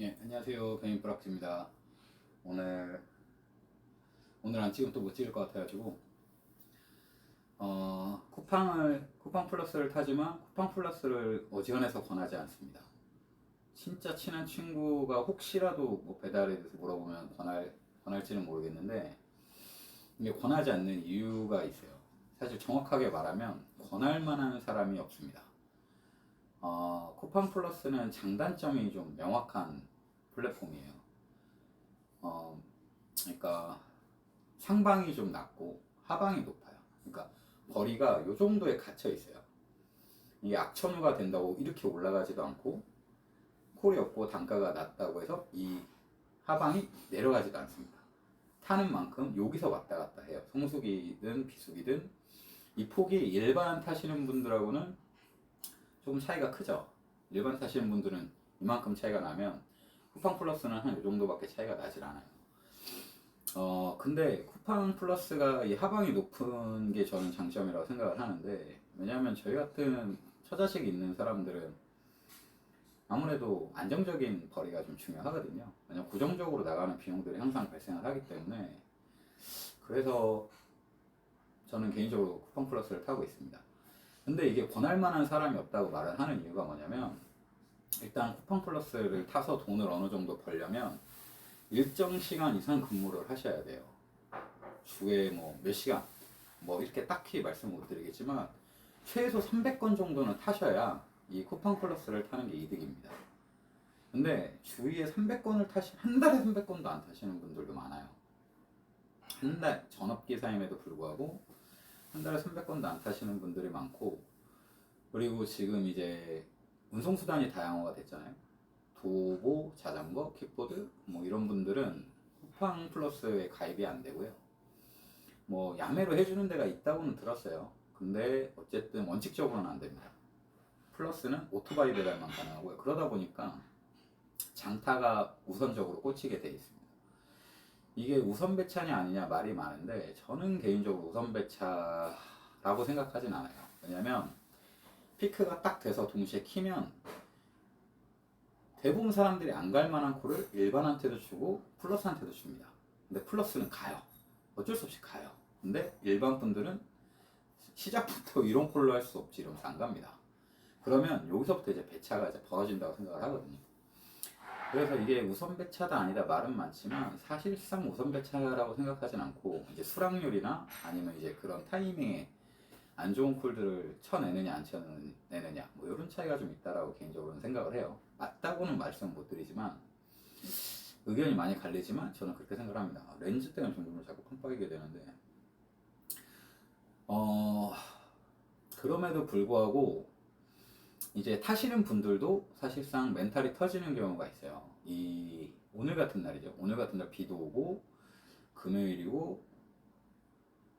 예, 안녕하세요. 변인프락지입니다. 오늘 안 찍으면 또 못 찍을 것 같아가지고 쿠팡 플러스를 타지만 쿠팡 플러스를 어지간해서 권하지 않습니다. 진짜 친한 친구가 혹시라도 뭐 배달에 대해서 물어보면 권할지는 모르겠는데 이게 권하지 않는 이유가 있어요. 사실 정확하게 말하면 권할 만한 사람이 없습니다. 쿠팡 플러스는 장단점이 좀 명확한 플랫폼이에요. 그러니까 상방이 좀 낮고 하방이 높아요. 그러니까 거리가 요 정도에 갇혀 있어요. 이게 악천후가 된다고 이렇게 올라가지도 않고 콜이 없고 단가가 낮다고 해서 이 하방이 내려가지도 않습니다. 타는 만큼 여기서 왔다 갔다 해요. 성수기든 비수기든 이 폭이 일반 타시는 분들하고는 조금 차이가 크죠. 일반 타시는 분들은 이만큼 차이가 나면 쿠팡 플러스는 한 이 정도밖에 차이가 나질 않아요. 근데 쿠팡 플러스가 이 하방이 높은 게 저는 장점이라고 생각을 하는데, 왜냐하면 저희 같은 처자식 있는 사람들은 아무래도 안정적인 거리가 좀 중요하거든요. 왜냐면 고정적으로 나가는 비용들이 항상 발생을 하기 때문에. 그래서 저는 개인적으로 쿠팡 플러스를 타고 있습니다. 근데 이게 권할 만한 사람이 없다고 말을 하는 이유가 뭐냐면, 일단 쿠팡 플러스를 타서 돈을 어느 정도 벌려면 일정 시간 이상 근무를 하셔야 돼요. 주에 뭐 몇 시간, 뭐 이렇게 딱히 말씀 못 드리겠지만 최소 300건 정도는 타셔야 이 쿠팡 플러스를 타는 게 이득입니다. 근데 주위에 300건을 한 달에 300건도 안 타시는 분들도 많아요. 한 달 전업기사임에도 불구하고 한 달에 300건도 안 타시는 분들이 많고, 그리고 지금 이제 운송수단이 다양화가 됐잖아요. 도보, 자전거, 킥보드 뭐 이런 분들은 쿠팡 플러스에 가입이 안 되고요. 뭐 야매로 해주는 데가 있다고는 들었어요. 근데 어쨌든 원칙적으로는 안 됩니다. 플러스는 오토바이 배달만 가능하고요. 그러다 보니까 장타가 우선적으로 꽂히게 돼 있습니다. 이게 우선 배차냐 아니냐 말이 많은데 저는 개인적으로 우선 배차라고 생각하진 않아요. 왜냐면 피크가 딱 돼서 동시에 키면 대부분 사람들이 안 갈 만한 콜을 일반한테도 주고 플러스한테도 줍니다. 근데 플러스는 가요. 어쩔 수 없이 가요. 근데 일반 분들은 시작부터 이런 콜로 할 수 없지 이러면서 안 갑니다. 그러면 여기서부터 이제 배차가 이제 벌어진다고 생각을 하거든요. 그래서 이게 우선 배차다 아니다 말은 많지만 사실상 우선 배차라고 생각하진 않고, 이제 수락률이나 아니면 이제 그런 타이밍에 안 좋은 콜들을 쳐내느냐 안 쳐내느냐 뭐 이런 차이가 좀 있다라고 개인적으로는 생각을 해요. 맞다고는 말씀 못 드리지만 의견이 많이 갈리지만 저는 그렇게 생각을 합니다. 렌즈 때문에 종종 자꾸 깜빡이게 되는데, 그럼에도 불구하고 이제 타시는 분들도 사실상 멘탈이 터지는 경우가 있어요. 이 오늘 같은 날이죠. 오늘 같은 날 비도 오고 금요일이고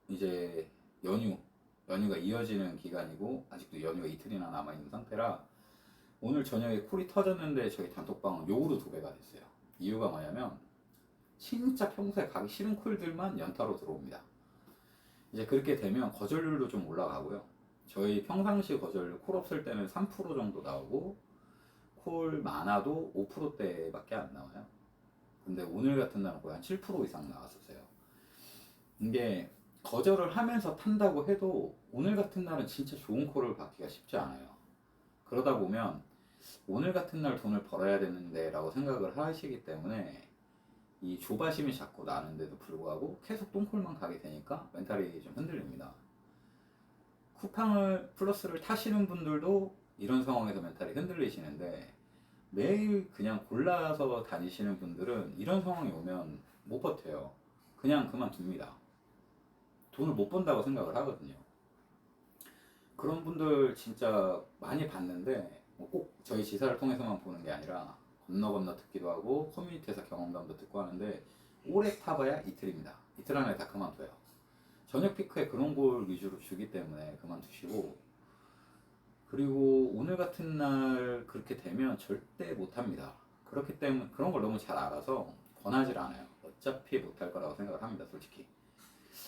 이제 연휴가 이어지는 기간이고 아직도 연휴가 이틀이나 남아 있는 상태라 오늘 저녁에 콜이 터졌는데 저희 단톡방은 욕으로 2배가 됐어요. 이유가 뭐냐면 진짜 평소에 가기 싫은 콜들만 연타로 들어옵니다. 이제 그렇게 되면 거절률도 좀 올라가고요. 저희 평상시 거절률 콜 없을 때는 3% 정도 나오고 콜 많아도 5%대밖에 안 나와요. 근데 오늘 같은 날은 거의 한 7% 이상 나왔었어요. 이게 거절을 하면서 탄다고 해도 오늘 같은 날은 진짜 좋은 콜을 받기가 쉽지 않아요. 그러다 보면 오늘 같은 날 돈을 벌어야 되는데 라고 생각을 하시기 때문에 이 조바심이 자꾸 나는데도 불구하고 계속 똥콜만 가게 되니까 멘탈이 좀 흔들립니다. 쿠팡을 플러스를 타시는 분들도 이런 상황에서 멘탈이 흔들리시는데, 매일 그냥 골라서 다니시는 분들은 이런 상황이 오면 못 버텨요. 그냥 그만둡니다. 돈을 못 번다고 생각을 하거든요. 그런 분들 진짜 많이 봤는데 꼭 저희 지사를 통해서만 보는 게 아니라 건너 듣기도 하고 커뮤니티에서 경험담도 듣고 하는데, 오래 타봐야 이틀입니다. 이틀 안에 다 그만둬요. 저녁 피크에 그런 걸 위주로 주기 때문에 그만두시고, 그리고 오늘 같은 날 그렇게 되면 절대 못합니다. 그렇기 때문에 그런 걸 너무 잘 알아서 권하지 않아요. 어차피 못할 거라고 생각을 합니다, 솔직히.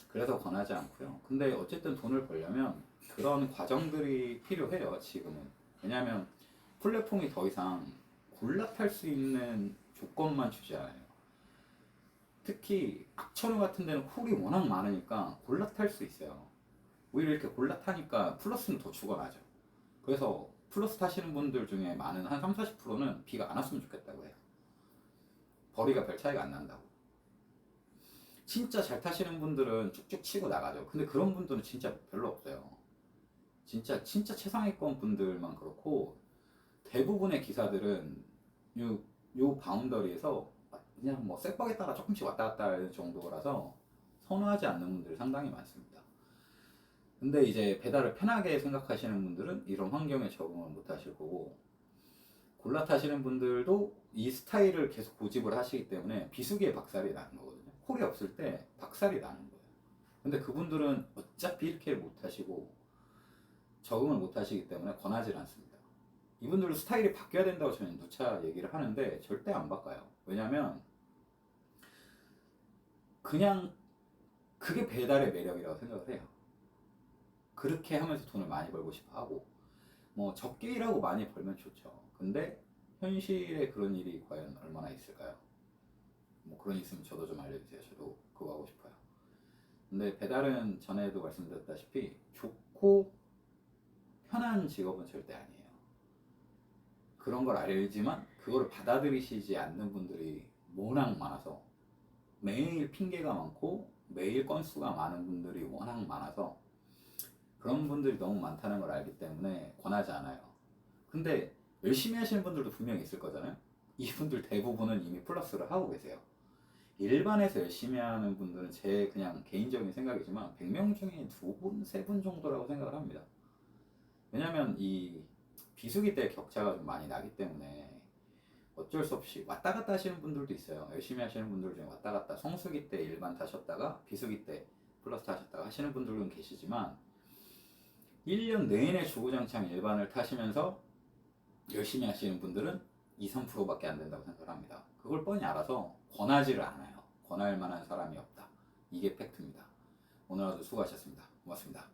그래서 권하지 않고요. 근데 어쨌든 돈을 벌려면 그런 과정들이 필요해요, 지금은. 왜냐면 플랫폼이 더 이상 골라 탈 수 있는 조건만 주지 않아요. 특히 악천후 같은 데는 홀이 워낙 많으니까 골라 탈 수 있어요. 오히려 이렇게 골라 타니까 플러스는 더 죽어나죠. 그래서 플러스 타시는 분들 중에 많은 한 30-40%는 비가 안 왔으면 좋겠다고 해요. 벌이가 별 차이가 안 난다고. 진짜 잘 타시는 분들은 쭉쭉 치고 나가죠. 근데 그런 분들은 진짜 별로 없어요. 진짜 최상위권 분들만 그렇고, 대부분의 기사들은 요 바운더리에서 그냥 뭐 쌔뻑에 따라 조금씩 왔다 갔다 하는 정도라서 선호하지 않는 분들이 상당히 많습니다. 근데 이제 배달을 편하게 생각하시는 분들은 이런 환경에 적응을 못 하실 거고, 골라 타시는 분들도 이 스타일을 계속 고집을 하시기 때문에 비수기에 박살이 나는 거거든요. 홀이 없을 때 박살이 나는 거예요. 근데 그분들은 어차피 이렇게 못 하시고 적응을 못 하시기 때문에 권하지 않습니다. 이분들도 스타일이 바뀌어야 된다고 저는 누차 얘기를 하는데 절대 안 바꿔요. 왜냐면 그냥 그게 배달의 매력이라고 생각을 해요. 그렇게 하면서 돈을 많이 벌고 싶어 하고, 뭐 적게 일하고 많이 벌면 좋죠. 근데 현실에 그런 일이 과연 얼마나 있을까요? 뭐 그런 일 있으면 저도 좀 알려주세요. 저도 그거 하고 싶어요. 근데 배달은 전에도 말씀드렸다시피 좋고 편한 직업은 절대 아니에요. 그런 걸 알지만 그걸 받아들이시지 않는 분들이 워낙 많아서, 매일 핑계가 많고 매일 건수가 많은 분들이 워낙 많아서 그런 분들이 너무 많다는 걸 알기 때문에 권하지 않아요. 근데 열심히 하시는 분들도 분명히 있을 거잖아요. 이분들 대부분은 이미 플러스를 하고 계세요. 일반에서 열심히 하는 분들은 제 그냥 개인적인 생각이지만 100명 중에 2분, 3분 정도라고 생각을 합니다. 왜냐면 이 비수기 때 격차가 좀 많이 나기 때문에 어쩔 수 없이 왔다 갔다 하시는 분들도 있어요. 열심히 하시는 분들 중에 왔다 갔다 성수기 때 일반 타셨다가 비수기 때 플러스 타셨다가 하시는 분들은 계시지만, 1년 내내 주구장창 일반을 타시면서 열심히 하시는 분들은 2-3%밖에 안 된다고 생각합니다. 그걸 뻔히 알아서 권하지를 않아요. 권할 만한 사람이 없다. 이게 팩트입니다. 오늘 하루 수고하셨습니다. 고맙습니다.